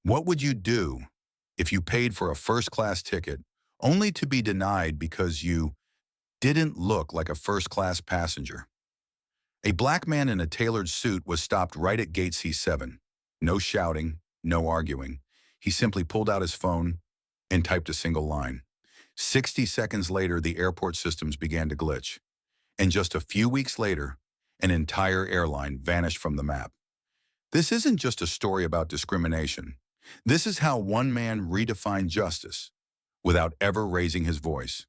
What would you do if you paid for a first-class ticket only to be denied because you didn't look like a first-class passenger? A black man in a tailored suit was stopped right at gate C7. No shouting, no arguing. He simply pulled out his phone and typed a single line. 60 seconds later, the airport systems began to glitch. And just a few weeks later, an entire airline vanished from the map. This isn't just a story about discrimination. This is how one man redefined justice without ever raising his voice.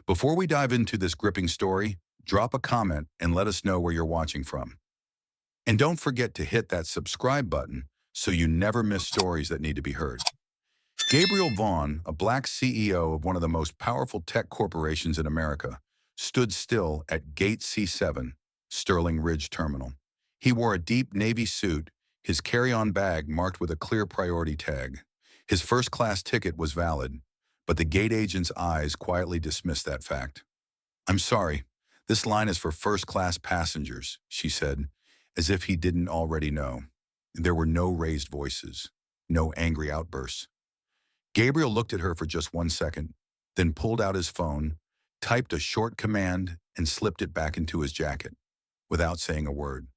Before we dive into this gripping story, drop a comment and let us know where you're watching from. And don't forget to hit that subscribe button so you never miss stories that need to be heard. Gabriel Vaughn, a black CEO of one of the most powerful tech corporations in America, stood still at Gate C7, Sterling Ridge Terminal. He wore a deep navy suit, his carry-on bag marked with a clear priority tag. His first-class ticket was valid, but the gate agent's eyes quietly dismissed that fact. "I'm sorry, this line is for first-class passengers," she said, as if he didn't already know. There were no raised voices, no angry outbursts. Gabriel looked at her for just 1 second, then pulled out his phone, typed a short command, and slipped it back into his jacket, without saying a word.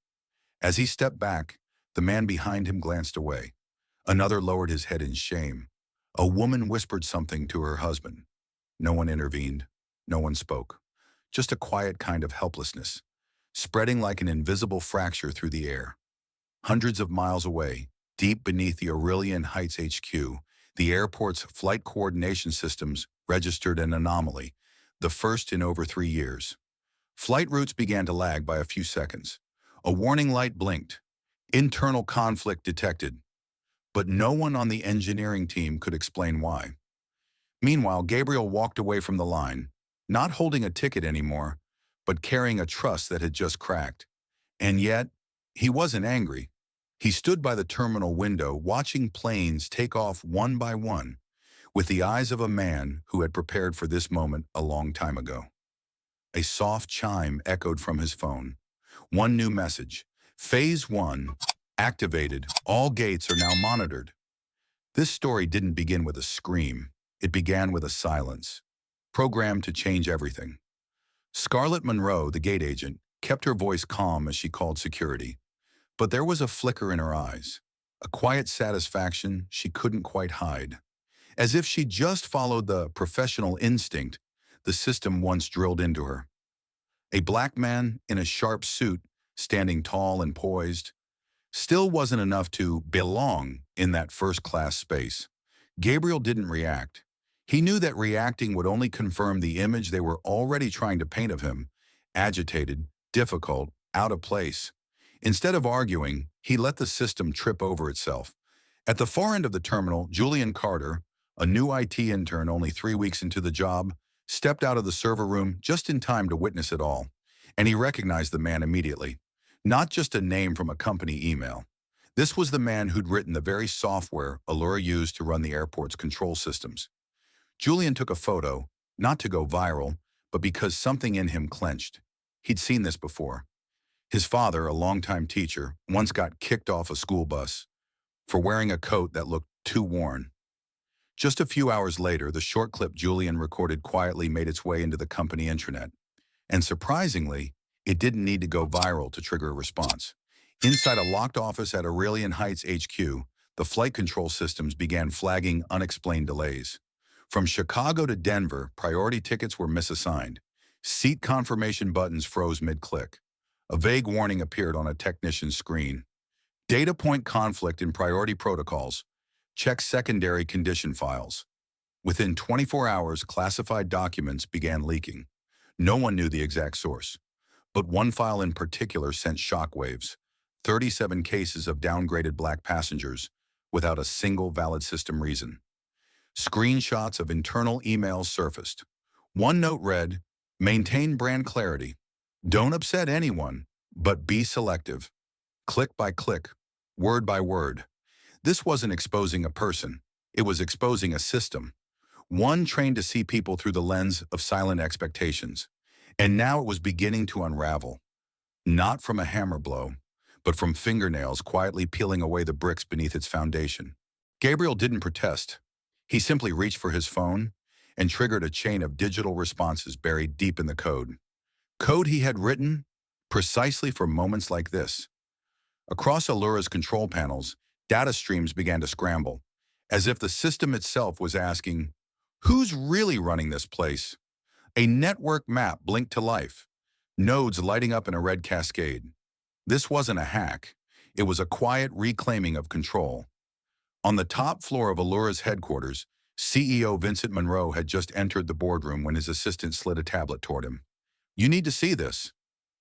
As he stepped back, the man behind him glanced away. Another lowered his head in shame. A woman whispered something to her husband. No one intervened. No one spoke. Just a quiet kind of helplessness, spreading like an invisible fracture through the air. Hundreds of miles away, deep beneath the Airline Heights HQ, the airport's flight coordination systems registered an anomaly, the first in over 3 years. Flight routes began to lag by a few seconds. A warning light blinked. Internal conflict detected. But no one on the engineering team could explain why. Meanwhile, Gabriel walked away from the line, not holding a ticket anymore, but carrying a trust that had just cracked. And yet, he wasn't angry. He stood by the terminal window, watching planes take off one by one, with the eyes of a man who had prepared for this moment a long time ago. A soft chime echoed from his phone. One new message. Phase 1, activated. All gates are now monitored. This story didn't begin with a scream. It began with a silence, programmed to change everything. Scarlett Monroe, the gate agent, kept her voice calm as she called security. But there was a flicker in her eyes, a quiet satisfaction she couldn't quite hide. As if she just followed the professional instinct the system once drilled into her. A black man in a sharp suit, standing tall and poised, still wasn't enough to belong in that first-class space. Gabriel didn't react. He knew that reacting would only confirm the image they were already trying to paint of him: agitated, difficult, out of place. Instead of arguing, he let the system trip over itself. At the far end of the terminal, Julian Carter, a new IT intern only 3 weeks into the job, stepped out of the server room just in time to witness it all. And he recognized the man immediately. Not just a name from a company email. This was the man who'd written the very software Allure used to run the airport's control systems. Julian took a photo, not to go viral, but because something in him clenched. He'd seen this before. His father, a longtime teacher, once got kicked off a school bus for wearing a coat that looked too worn. Just a few hours later, the short clip Julian recorded quietly made its way into the company intranet. And surprisingly, it didn't need to go viral to trigger a response. Inside a locked office at Airline Heights HQ, the flight control systems began flagging unexplained delays. From Chicago to Denver, priority tickets were misassigned. Seat confirmation buttons froze mid-click. A vague warning appeared on a technician's screen. Data point conflict in priority protocols. Check secondary condition files. Within 24 hours, classified documents began leaking. No one knew the exact source. But one file in particular sent shockwaves. 37 cases of downgraded black passengers without a single valid system reason. Screenshots of internal emails surfaced. One note read, "Maintain brand clarity. Don't upset anyone, but be selective." Click by click, word by word. This wasn't exposing a person. It was exposing a system. One trained to see people through the lens of silent expectations. And now it was beginning to unravel. Not from a hammer blow, but from fingernails quietly peeling away the bricks beneath its foundation. Gabriel didn't protest. He simply reached for his phone and triggered a chain of digital responses buried deep in the code. Code he had written precisely for moments like this. Across Allura's control panels, data streams began to scramble, as if the system itself was asking, "Who's really running this place?" A network map blinked to life, nodes lighting up in a red cascade. This wasn't a hack. It was a quiet reclaiming of control. On the top floor of Allura's headquarters, CEO Vincent Monroe had just entered the boardroom when his assistant slid a tablet toward him. "You need to see this."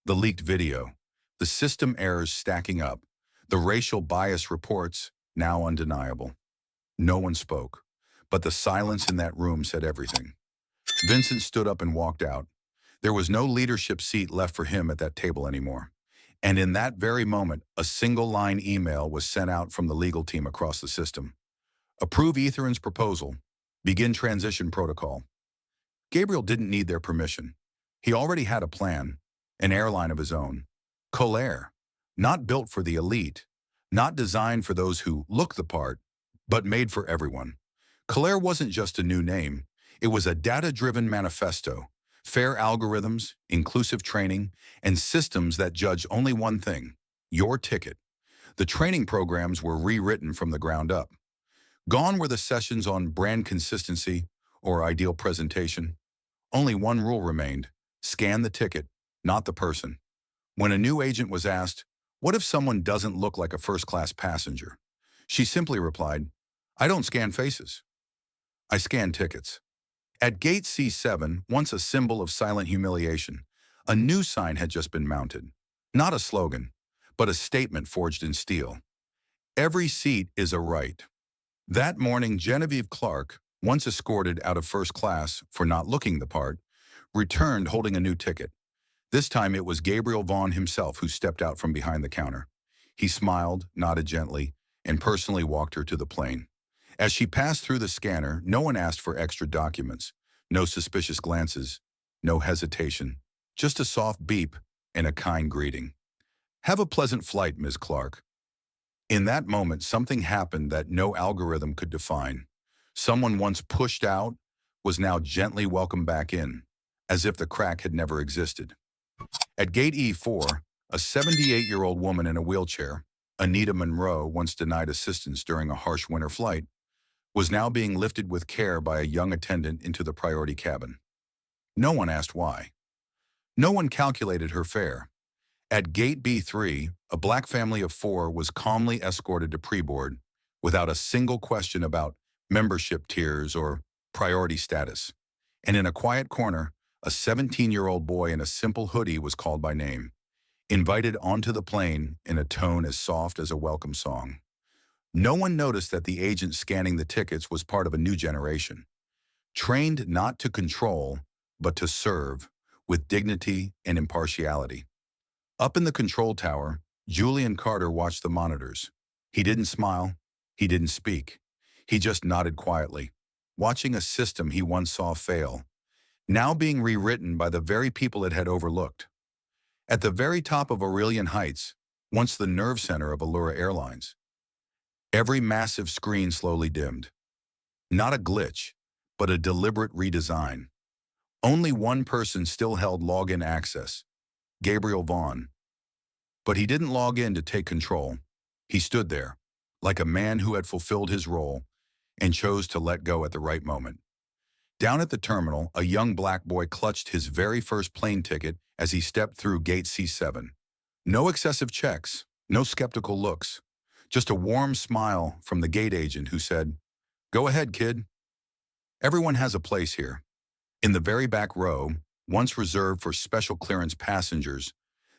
The leaked video, the system errors stacking up, the racial bias reports now undeniable. No one spoke, but the silence in that room said everything. Vincent stood up and walked out. There was no leadership seat left for him at that table anymore. And in that very moment, a single-line email was sent out from the legal team across the system. "Approve Ethereum's proposal. Begin transition protocol." Gabriel didn't need their permission. He already had a plan, an airline of his own. Colair, not built for the elite, not designed for those who look the part, but made for everyone. Colair wasn't just a new name. It was a data-driven manifesto, fair algorithms, inclusive training, and systems that judge only one thing: your ticket. The training programs were rewritten from the ground up. Gone were the sessions on brand consistency or ideal presentation. Only one rule remained: scan the ticket, not the person. When a new agent was asked, "What if someone doesn't look like a first-class passenger?" she simply replied, "I don't scan faces. I scan tickets." At Gate C7, once a symbol of silent humiliation, a new sign had just been mounted. Not a slogan, but a statement forged in steel. "Every seat is a right." That morning, Genevieve Clark, once escorted out of first class for not looking the part, returned holding a new ticket. This time it was Gabriel Vaughn himself who stepped out from behind the counter. He smiled, nodded gently, and personally walked her to the plane. As she passed through the scanner, no one asked for extra documents, no suspicious glances, no hesitation, just a soft beep and a kind greeting. "Have a pleasant flight, Ms. Clark." In that moment, something happened that no algorithm could define. Someone once pushed out was now gently welcomed back in, as if the crack had never existed. At Gate E4, a 78-year-old woman in a wheelchair, Anita Monroe, once denied assistance during a harsh winter flight, was now being lifted with care by a young attendant into the priority cabin. No one asked why. No one calculated her fare. At Gate B3, a black family of 4 was calmly escorted to pre-board without a single question about membership tiers or priority status. And in a quiet corner, a 17-year-old boy in a simple hoodie was called by name, invited onto the plane in a tone as soft as a welcome song. No one noticed that the agent scanning the tickets was part of a new generation, trained not to control, but to serve, with dignity and impartiality. Up in the control tower, Julian Carter watched the monitors. He didn't smile. He didn't speak. He just nodded quietly, watching a system he once saw fail, now being rewritten by the very people it had overlooked. At the very top of Aurelian Heights, once the nerve center of Allura Airlines, every massive screen slowly dimmed. Not a glitch, but a deliberate redesign. Only one person still held login access: Gabriel Vaughn. But he didn't log in to take control. He stood there, like a man who had fulfilled his role and chose to let go at the right moment. Down at the terminal, a young black boy clutched his very first plane ticket as he stepped through Gate C7. No excessive checks, no skeptical looks, just a warm smile from the gate agent who said, "Go ahead, kid. Everyone has a place here." In the very back row, once reserved for special clearance passengers,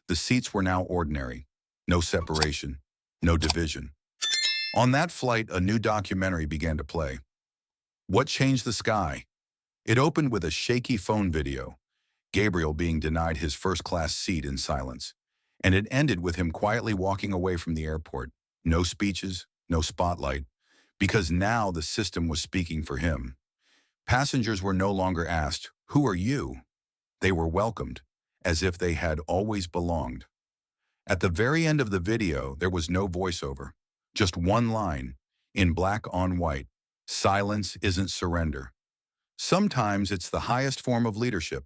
the seats were now ordinary. No separation, no division. On that flight, a new documentary began to play. What Changed the Sky? It opened with a shaky phone video, Gabriel being denied his first-class seat in silence, and it ended with him quietly walking away from the airport. No speeches, no spotlight, because now the system was speaking for him. Passengers were no longer asked, "Who are you?" They were welcomed, as if they had always belonged. At the very end of the video, there was no voiceover, just one line: in black on white. Silence isn't surrender. Sometimes it's the highest form of leadership.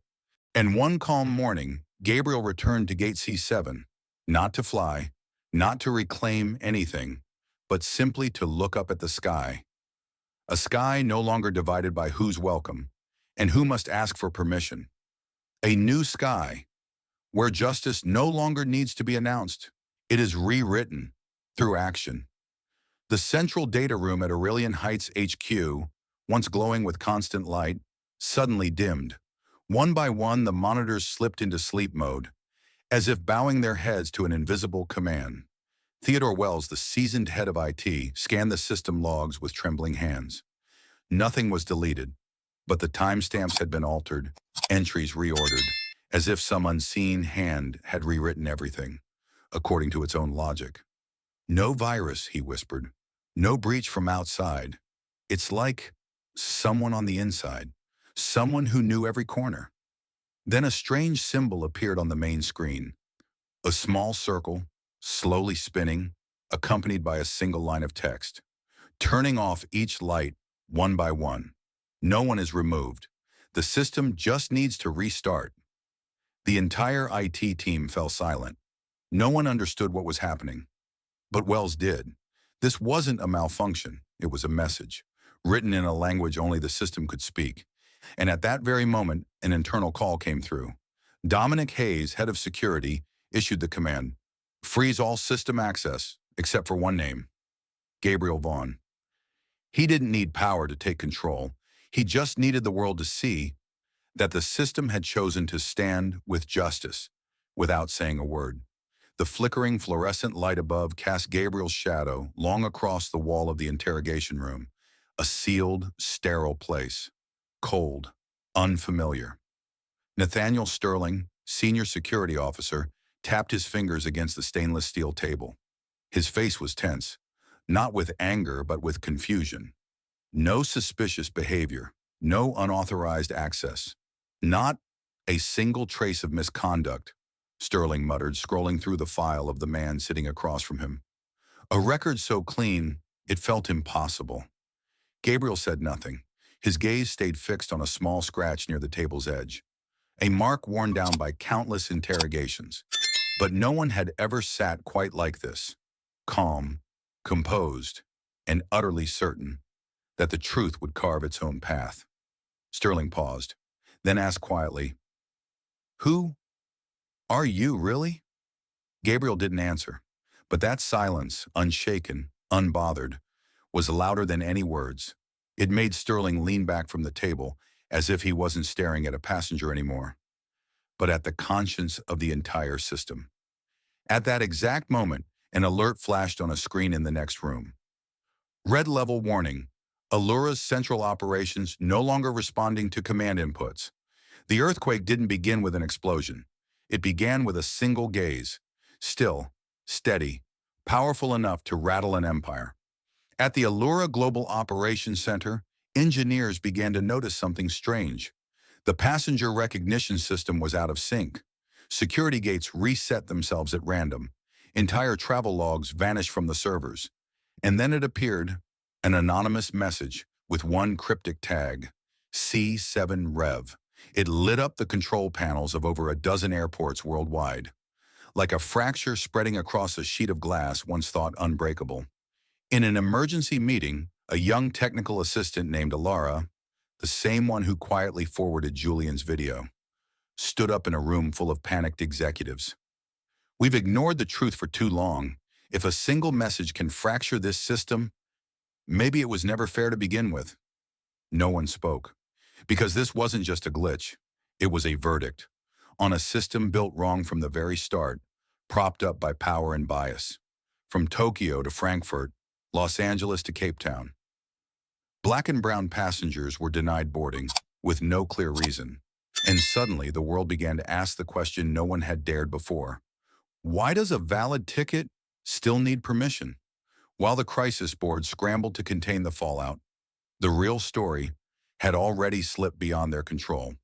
And one calm morning, Gabriel returned to Gate C7, not to fly, not to reclaim anything, but simply to look up at the sky. A sky no longer divided by who's welcome and who must ask for permission. A new sky where justice no longer needs to be announced. It is rewritten through action. The central data room at Aurelian Heights HQ, once glowing with constant light, suddenly dimmed. One by one, the monitors slipped into sleep mode, as if bowing their heads to an invisible command. Theodore Wells, the seasoned head of IT, scanned the system logs with trembling hands. Nothing was deleted, but the timestamps had been altered, entries reordered, as if some unseen hand had rewritten everything, according to its own logic. No virus, he whispered. No breach from outside. It's like someone on the inside, someone who knew every corner. Then a strange symbol appeared on the main screen. A small circle, slowly spinning, accompanied by a single line of text. Turning off each light one by one. No one is removed. The system just needs to restart. The entire IT team fell silent. No one understood what was happening. But Wells did. This wasn't a malfunction. It was a message, written in a language only the system could speak. And at that very moment, an internal call came through. Dominic Hayes, head of security, issued the command, freeze all system access, except for one name, Gabriel Vaughn. He didn't need power to take control. He just needed the world to see that the system had chosen to stand with justice without saying a word. The flickering fluorescent light above cast Gabriel's shadow long across the wall of the interrogation room, a sealed, sterile place, cold, unfamiliar. Nathaniel Sterling, senior security officer, tapped his fingers against the stainless steel table. His face was tense, not with anger but with confusion. No suspicious behavior, no unauthorized access, not a single trace of misconduct, Sterling muttered, scrolling through the file of the man sitting across from him. A record so clean, it felt impossible. Gabriel said nothing. His gaze stayed fixed on a small scratch near the table's edge, a mark worn down by countless interrogations. But no one had ever sat quite like this, calm, composed, and utterly certain that the truth would carve its own path. Sterling paused, then asked quietly, "Who are you, really?" Gabriel didn't answer, but that silence, unshaken, unbothered, was louder than any words. It made Sterling lean back from the table, as if he wasn't staring at a passenger anymore, but at the conscience of the entire system. At that exact moment, an alert flashed on a screen in the next room. Red level warning. Allura's central operations no longer responding to command inputs. The earthquake didn't begin with an explosion. It began with a single gaze, still, steady, powerful enough to rattle an empire. At the Allura Global Operations Center, engineers began to notice something strange. The passenger recognition system was out of sync. Security gates reset themselves at random. Entire travel logs vanished from the servers. And then it appeared, an anonymous message with one cryptic tag, C7 Rev. It lit up the control panels of over a dozen airports worldwide, like a fracture spreading across a sheet of glass once thought unbreakable. In an emergency meeting, a young technical assistant named Alara, the same one who quietly forwarded Julian's video, stood up in a room full of panicked executives. "We've ignored the truth for too long. If a single message can fracture this system, maybe it was never fair to begin with." No one spoke, because this wasn't just a glitch. It was a verdict on a system built wrong from the very start, propped up by power and bias. From Tokyo to Frankfurt, Los Angeles to Cape Town. Black and brown passengers were denied boarding, with no clear reason. And suddenly, the world began to ask the question no one had dared before. Why does a valid ticket still need permission? While the crisis board scrambled to contain the fallout, the real story had already slipped beyond their control.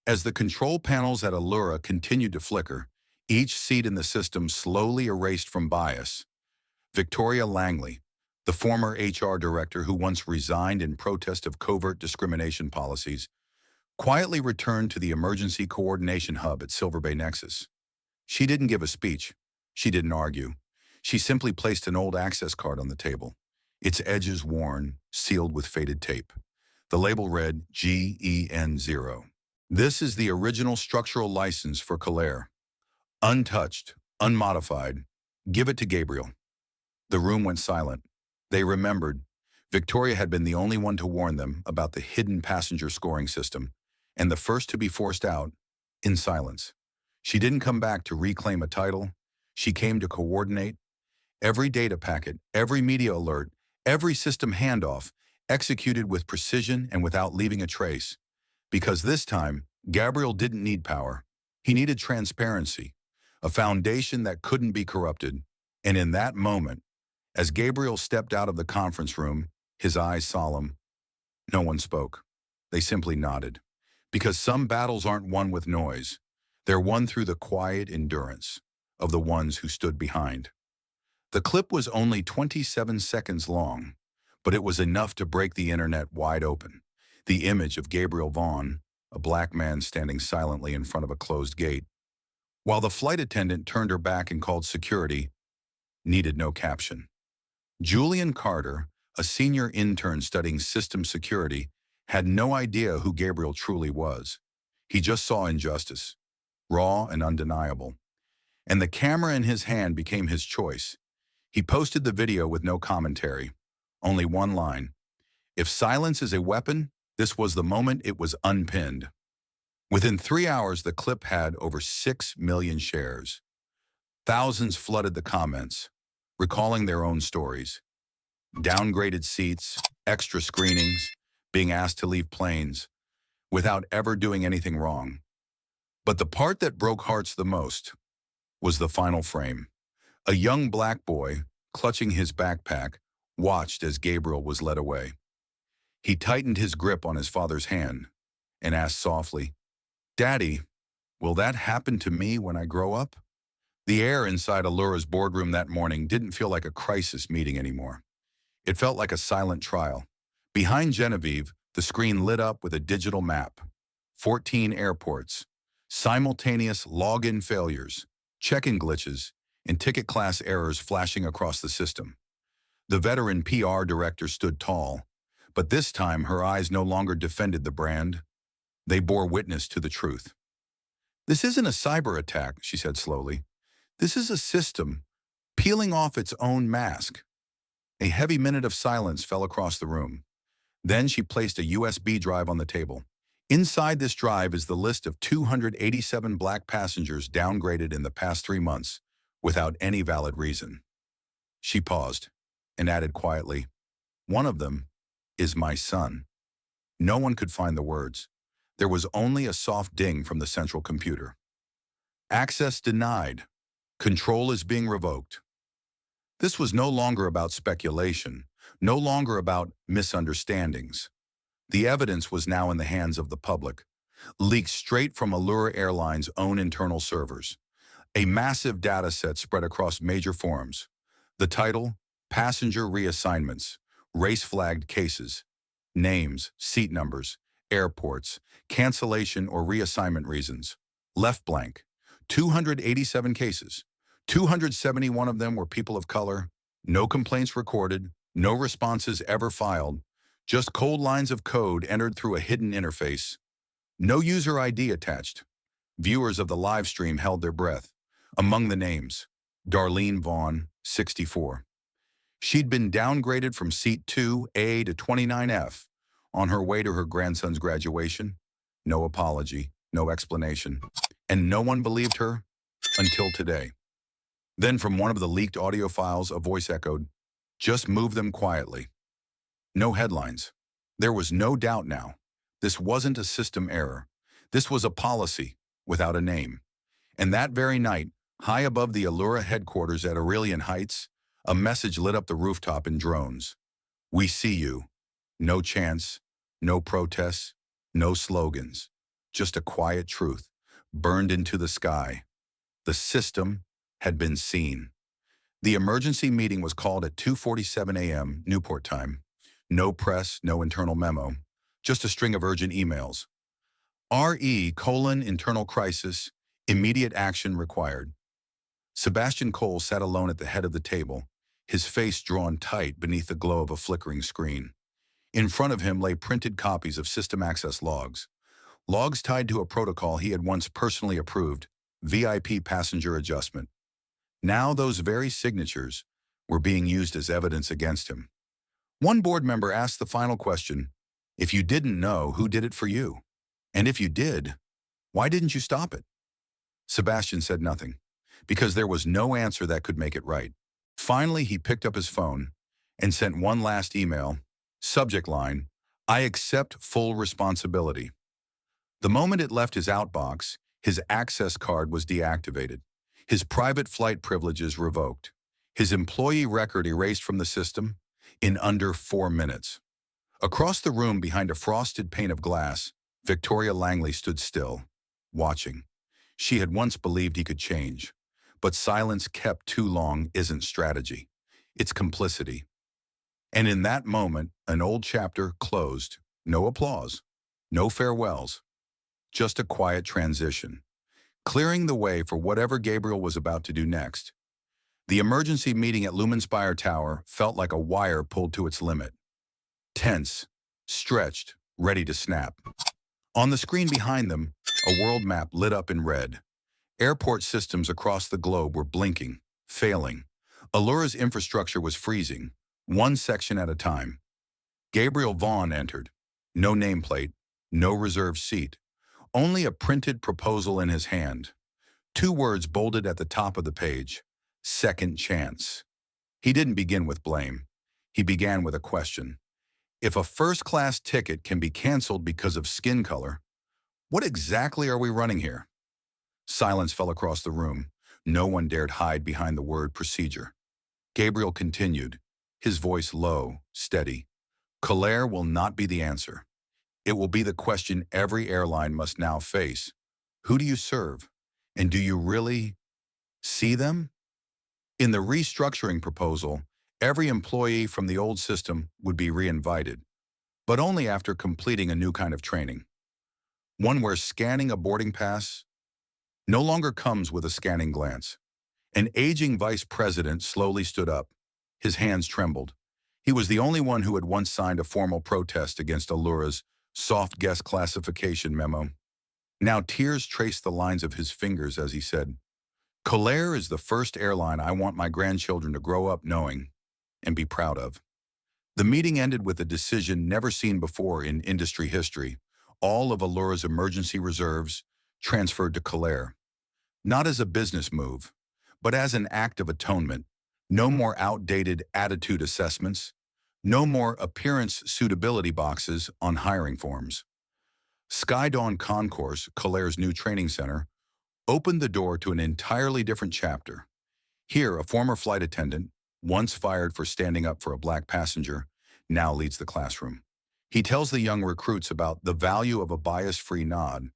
As the control panels at Allura continued to flicker, each seat in the system slowly erased from bias. Victoria Langley, The former HR director who once resigned in protest of covert discrimination policies quietly returned to the emergency coordination hub at Silver Bay Nexus. She didn't give a speech. She didn't argue. She simply placed an old access card on the table, its edges worn, sealed with faded tape. The label read GEN0. This is the original structural license for Calaire. Untouched, unmodified. Give it to Gabriel. The room went silent. They remembered. Victoria had been the only one to warn them about the hidden passenger scoring system, and the first to be forced out in silence. She didn't come back to reclaim a title. She came to coordinate. Every data packet, every media alert, every system handoff executed with precision and without leaving a trace. Because this time, Gabriel didn't need power. He needed transparency, a foundation that couldn't be corrupted. And in that moment, as Gabriel stepped out of the conference room, his eyes solemn, no one spoke. They simply nodded. Because some battles aren't won with noise. They're won through the quiet endurance of the ones who stood behind. The clip was only 27 seconds long, but it was enough to break the internet wide open. The image of Gabriel Vaughn, a black man standing silently in front of a closed gate, while the flight attendant turned her back and called security, needed no caption. Julian Carter, a senior intern studying system security, had no idea who Gabriel truly was. He just saw injustice, raw and undeniable. And the camera in his hand became his choice. He posted the video with no commentary, only one line. If silence is a weapon, this was the moment it was unpinned. Within 3 hours, the clip had over 6 million shares. Thousands flooded the comments, recalling their own stories. Downgraded seats, extra screenings, being asked to leave planes, without ever doing anything wrong. But the part that broke hearts the most was the final frame. A young black boy, clutching his backpack, watched as Gabriel was led away. He tightened his grip on his father's hand and asked softly, "Daddy, will that happen to me when I grow up?" The air inside Allura's boardroom that morning didn't feel like a crisis meeting anymore. It felt like a silent trial. Behind Genevieve, the screen lit up with a digital map. 14 airports, simultaneous login failures, check-in glitches, and ticket class errors flashing across the system. The veteran PR director stood tall, but this time her eyes no longer defended the brand. They bore witness to the truth. "This isn't a cyber attack," she said slowly. "This is a system peeling off its own mask." A heavy minute of silence fell across the room. Then she placed a USB drive on the table. Inside this drive is the list of 287 black passengers downgraded in the past 3 months without any valid reason. She paused and added quietly, "One of them is my son." No one could find the words. There was only a soft ding from the central computer. "Access denied. Control is being revoked." This was no longer about speculation, no longer about misunderstandings. The evidence was now in the hands of the public, leaked straight from Allura Airlines' own internal servers. A massive data set spread across major forums. The title, Passenger Reassignments, Race-Flagged Cases, Names, Seat Numbers, Airports, Cancellation or Reassignment Reasons, left blank. 287 cases. 271 of them were people of color. No complaints recorded, no responses ever filed, just cold lines of code entered through a hidden interface. No user ID attached. Viewers of the live stream held their breath. Among the names, Darlene Vaughn, 64. She'd been downgraded from seat 2A to 29F on her way to her grandson's graduation. No apology, no explanation. And no one believed her until today. Then from one of the leaked audio files, a voice echoed, "Just move them quietly." No headlines. There was no doubt now. This wasn't a system error. This was a policy without a name. And that very night, high above the Allura headquarters at Aurelian Heights, a message lit up the rooftop in drones. "We see you." No chants, no protests, no slogans. Just a quiet truth, burned into the sky. The system had been seen. The emergency meeting was called at 2:47 a.m. Newport time. No press, no internal memo, just a string of urgent emails. Internal crisis, immediate action required. Sebastian Cole sat alone at the head of the table, his face drawn tight beneath the glow of a flickering screen. In front of him lay printed copies of system access logs, logs tied to a protocol he had once personally approved, VIP passenger adjustment. Now those very signatures were being used as evidence against him. One board member asked the final question, if you didn't know, who did it for you? And if you did, why didn't you stop it? Sebastian said nothing, because there was no answer that could make it right. Finally, he picked up his phone and sent one last email. Subject line, I accept full responsibility. The moment it left his outbox, his access card was deactivated, his private flight privileges revoked, his employee record erased from the system in under 4 minutes. Across the room behind a frosted pane of glass, Victoria Langley stood still, watching. She had once believed he could change, but silence kept too long isn't strategy. It's complicity. And in that moment, an old chapter closed. No applause, no farewells, just a quiet transition, clearing the way for whatever Gabriel was about to do next. The emergency meeting at Lumenspire Tower felt like a wire pulled to its limit. Tense, stretched, ready to snap. On the screen behind them, a world map lit up in red. Airport systems across the globe were blinking, failing. Allura's infrastructure was freezing, one section at a time. Gabriel Vaughn entered. No nameplate, no reserved seat, only a printed proposal in his hand. 2 words bolded at the top of the page, second chance. He didn't begin with blame. He began with a question. If a first-class ticket can be canceled because of skin color, what exactly are we running here? Silence fell across the room. No one dared hide behind the word procedure. Gabriel continued, his voice low, steady. Colère will not be the answer. It will be the question every airline must now face. Who do you serve? And do you really see them? In the restructuring proposal, every employee from the old system would be re-invited, but only after completing a new kind of training. One where scanning a boarding pass no longer comes with a scanning glance. An aging vice president slowly stood up. His hands trembled. He was the only one who had once signed a formal protest against Allura's soft guest classification memo. Now tears traced the lines of his fingers as he said, Colère is the first airline I want my grandchildren to grow up knowing and be proud of. The meeting ended with a decision never seen before in industry history. All of Allura's emergency reserves transferred to Colère. Not as a business move, but as an act of atonement. No more outdated attitude assessments. No more appearance suitability boxes on hiring forms. Skydawn Concourse, Colère's new training center, opened the door to an entirely different chapter. Here, a former flight attendant, once fired for standing up for a black passenger, now leads the classroom. He tells the young recruits about the value of a bias-free nod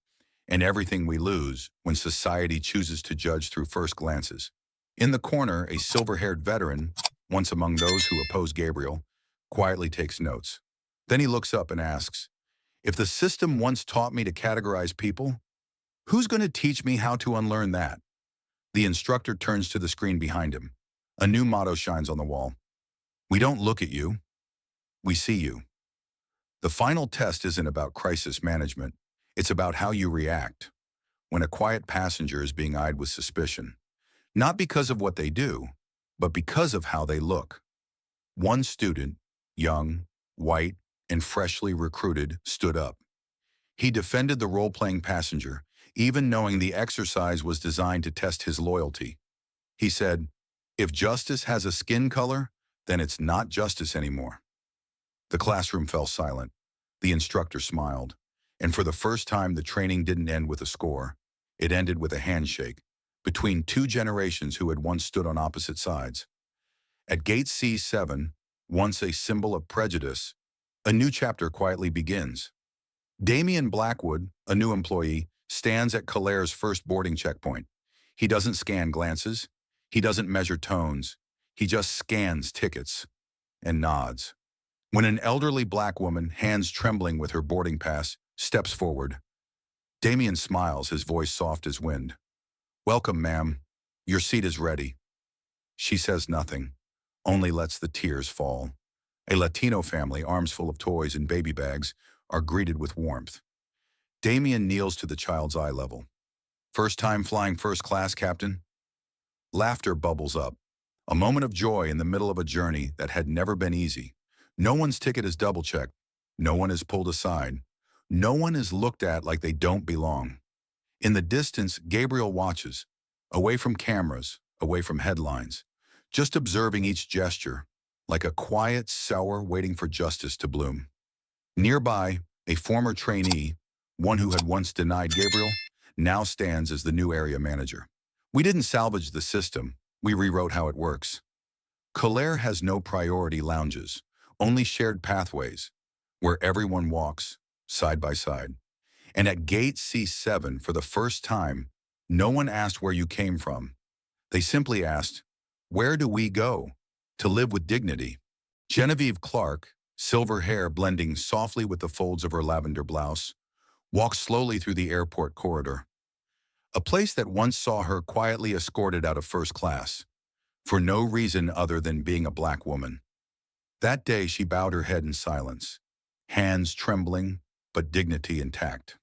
and everything we lose when society chooses to judge through first glances. In the corner, a silver-haired veteran, once among those who oppose Gabriel, quietly takes notes. Then he looks up and asks, if the system once taught me to categorize people, who's going to teach me how to unlearn that? The instructor turns to the screen behind him. A new motto shines on the wall. We don't look at you, we see you. The final test isn't about crisis management. It's about how you react when a quiet passenger is being eyed with suspicion. Not because of what they do, but because of how they look. One student, young, white, and freshly recruited, stood up. He defended the role-playing passenger, even knowing the exercise was designed to test his loyalty. He said, if justice has a skin color, then it's not justice anymore. The classroom fell silent. The instructor smiled. And for the first time, the training didn't end with a score. It ended with a handshake between 2 generations who had once stood on opposite sides. At Gate C7, once a symbol of prejudice, a new chapter quietly begins. Damian Blackwood, a new employee, stands at Colère's first boarding checkpoint. He doesn't scan glances. He doesn't measure tones. He just scans tickets and nods. When an elderly black woman, hands trembling with her boarding pass, steps forward, Damien smiles, his voice soft as wind. "Welcome, ma'am. Your seat is ready." She says nothing, only lets the tears fall. A Latino family, arms full of toys and baby bags, are greeted with warmth. Damien kneels to the child's eye level. "First time flying first class, Captain?" Laughter bubbles up. A moment of joy in the middle of a journey that had never been easy. No one's ticket is double-checked. No one is pulled aside. No one is looked at like they don't belong. In the distance, Gabriel watches, away from cameras, away from headlines, just observing each gesture, like a quiet sower waiting for justice to bloom. Nearby, a former trainee, one who had once denied Gabriel, now stands as the new area manager. "We didn't salvage the system, we rewrote how it works." Colaire has no priority lounges, only shared pathways, where everyone walks, side by side. And at gate C7, for the first time, no one asked where you came from. They simply asked, "Where do we go?" To live with dignity. Genevieve Clark, silver hair blending softly with the folds of her lavender blouse, walks slowly through the airport corridor. A place that once saw her quietly escorted out of first class, for no reason other than being a black woman. That day she bowed her head in silence, hands trembling, but dignity intact.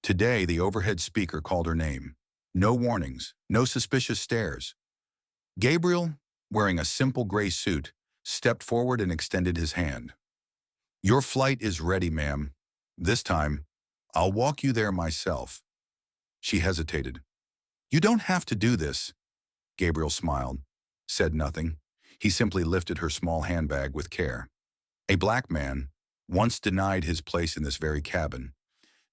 Today the overhead speaker called her name. No warnings, no suspicious stares. Gabriel, wearing a simple gray suit, stepped forward and extended his hand. "Your flight is ready, ma'am. This time, I'll walk you there myself." She hesitated. "You don't have to do this." Gabriel smiled, said nothing. He simply lifted her small handbag with care. A black man, once denied his place in this very cabin,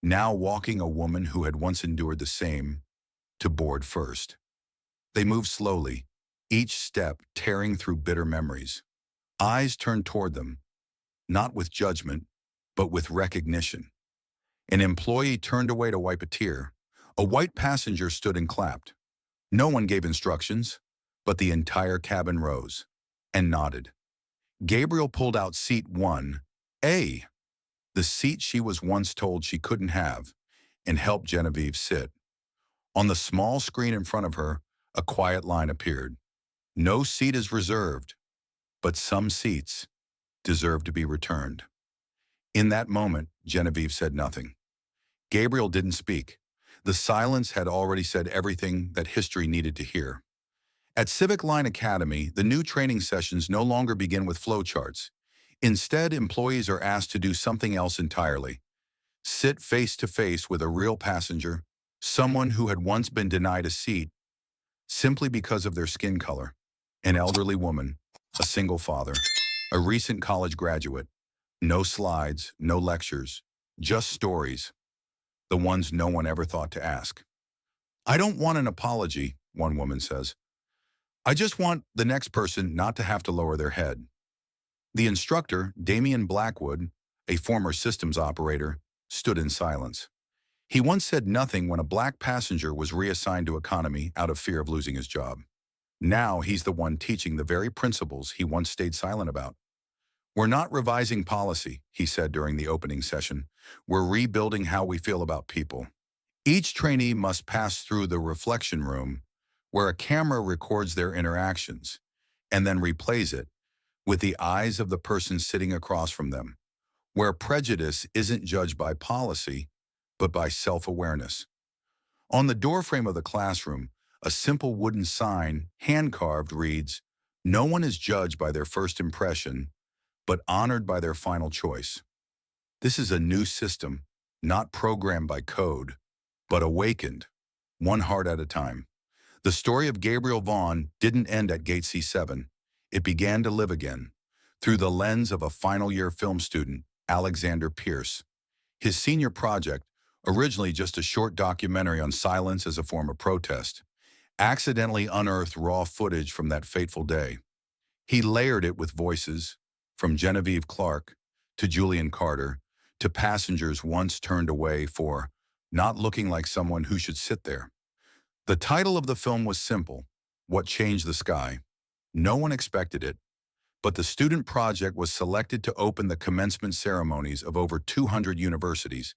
now walking a woman who had once endured the same, to board first. They moved slowly, each step tearing through bitter memories. Eyes turned toward them, not with judgment, but with recognition. An employee turned away to wipe a tear. A white passenger stood and clapped. No one gave instructions, but the entire cabin rose and nodded. Gabriel pulled out seat 1A, the seat she was once told she couldn't have, and helped Genevieve sit. On the small screen in front of her, a quiet line appeared. "No seat is reserved, but some seats deserve to be returned." In that moment, Genevieve said nothing. Gabriel didn't speak. The silence had already said everything that history needed to hear. At Civic Line Academy, the new training sessions no longer begin with flowcharts. Instead, employees are asked to do something else entirely. Sit face to face with a real passenger, someone who had once been denied a seat simply because of their skin color. An elderly woman, a single father, a recent college graduate. No slides, no lectures, just stories, the ones no one ever thought to ask. "I don't want an apology," one woman says. "I just want the next person not to have to lower their head." The instructor, Damian Blackwood, a former systems operator, stood in silence. He once said nothing when a black passenger was reassigned to economy out of fear of losing his job. Now he's the one teaching the very principles he once stayed silent about. "We're not revising policy," he said during the opening session. "We're rebuilding how we feel about people." Each trainee must pass through the reflection room, where a camera records their interactions and then replays it with the eyes of the person sitting across from them, where prejudice isn't judged by policy, but by self-awareness. On the doorframe of the classroom, a simple wooden sign, hand-carved, reads, "No one is judged by their first impression, but honored by their final choice." This is a new system, not programmed by code, but awakened, one heart at a time. The story of Gabriel Vaughn didn't end at Gate C7. It began to live again, through the lens of a final-year film student, Alexander Pierce. His senior project, originally just a short documentary on silence as a form of protest, accidentally unearthed raw footage from that fateful day. He layered it with voices, from Genevieve Clark to Julian Carter, to passengers once turned away for not looking like someone who should sit there. The title of the film was simple, "What Changed the Sky?" No one expected it, but the student project was selected to open the commencement ceremonies of over 200 universities,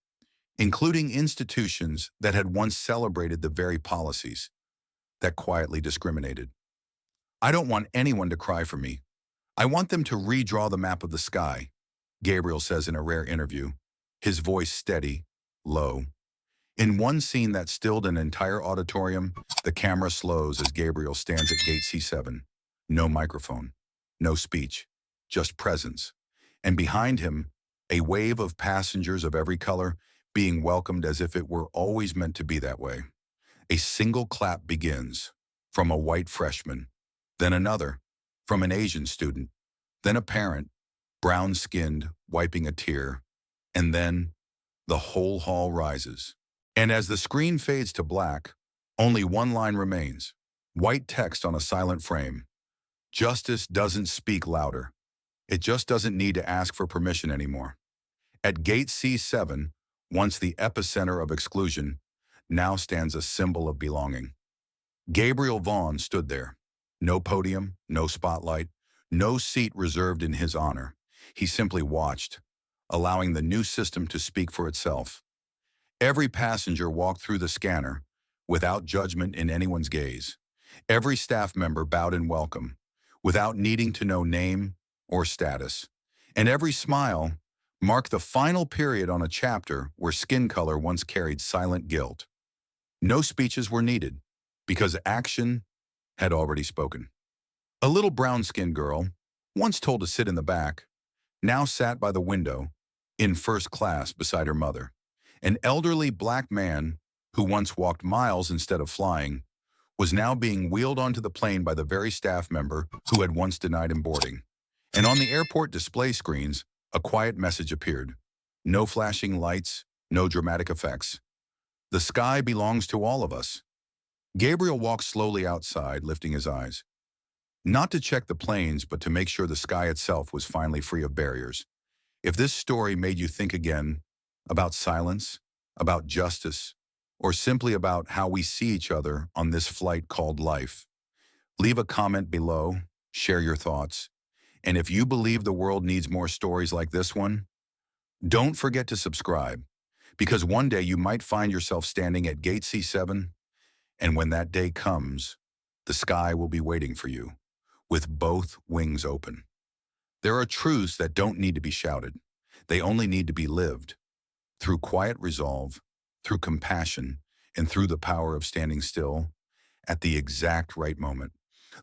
including institutions that had once celebrated the very policies that quietly discriminated. I don't want anyone to cry for me. I want them to redraw the map of the sky, Gabriel says in a rare interview, his voice steady, low. In one scene that stilled an entire auditorium, the camera slows as Gabriel stands at gate C7. No microphone, no speech, just presence. And behind him, a wave of passengers of every color being welcomed as if it were always meant to be that way. A single clap begins, from a white freshman, then another, from an Asian student, then a parent, brown-skinned, wiping a tear, and then the whole hall rises. And as the screen fades to black, only one line remains, white text on a silent frame. Justice doesn't speak louder. It just doesn't need to ask for permission anymore. At gate C7, once the epicenter of exclusion, now stands a symbol of belonging. Gabriel Vaughn stood there. No podium, no spotlight, no seat reserved in his honor. He simply watched, allowing the new system to speak for itself. Every passenger walked through the scanner, without judgment in anyone's gaze. Every staff member bowed in welcome, without needing to know name or status. And every smile marked the final period on a chapter where skin color once carried silent guilt. No speeches were needed, because action had already spoken. A little brown-skinned girl, once told to sit in the back, now sat by the window, in first class beside her mother. An elderly black man, who once walked miles instead of flying, was now being wheeled onto the plane by the very staff member who had once denied him boarding. And on the airport display screens, a quiet message appeared. No flashing lights, no dramatic effects. The sky belongs to all of us. Gabriel walked slowly outside, lifting his eyes. Not to check the planes, but to make sure the sky itself was finally free of barriers. If this story made you think again about silence, about justice, or simply about how we see each other on this flight called life, leave a comment below, share your thoughts. And if you believe the world needs more stories like this one, don't forget to subscribe, because one day you might find yourself standing at gate C7, and when that day comes, the sky will be waiting for you, with both wings open. There are truths that don't need to be shouted. They only need to be lived. Through quiet resolve, through compassion, and through the power of standing still at the exact right moment.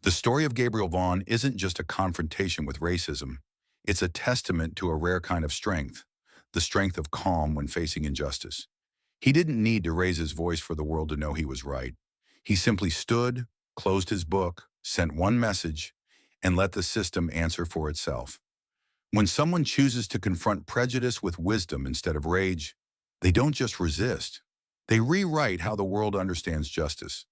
The story of Gabriel Vaughn isn't just a confrontation with racism. It's a testament to a rare kind of strength, the strength of calm when facing injustice. He didn't need to raise his voice for the world to know he was right. He simply stood, closed his book, sent one message, and let the system answer for itself. When someone chooses to confront prejudice with wisdom instead of rage, they don't just resist. They rewrite how the world understands justice,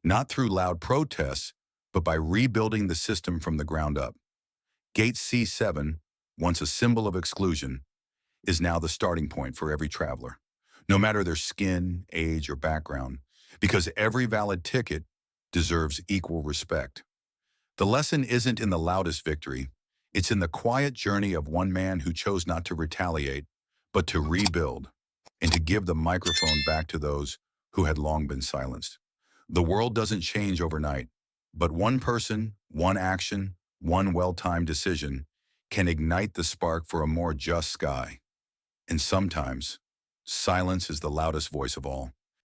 not through loud protests, but by rebuilding the system from the ground up. Gate C7, once a symbol of exclusion, is now the starting point for every traveler, no matter their skin, age, or background, because every valid ticket deserves equal respect. The lesson isn't in the loudest victory. It's in the quiet journey of one man who chose not to retaliate, but to rebuild, and to give the microphone back to those who had long been silenced. The world doesn't change overnight, but one person, one action, one well-timed decision can ignite the spark for a more just sky. And sometimes, silence is the loudest voice of all.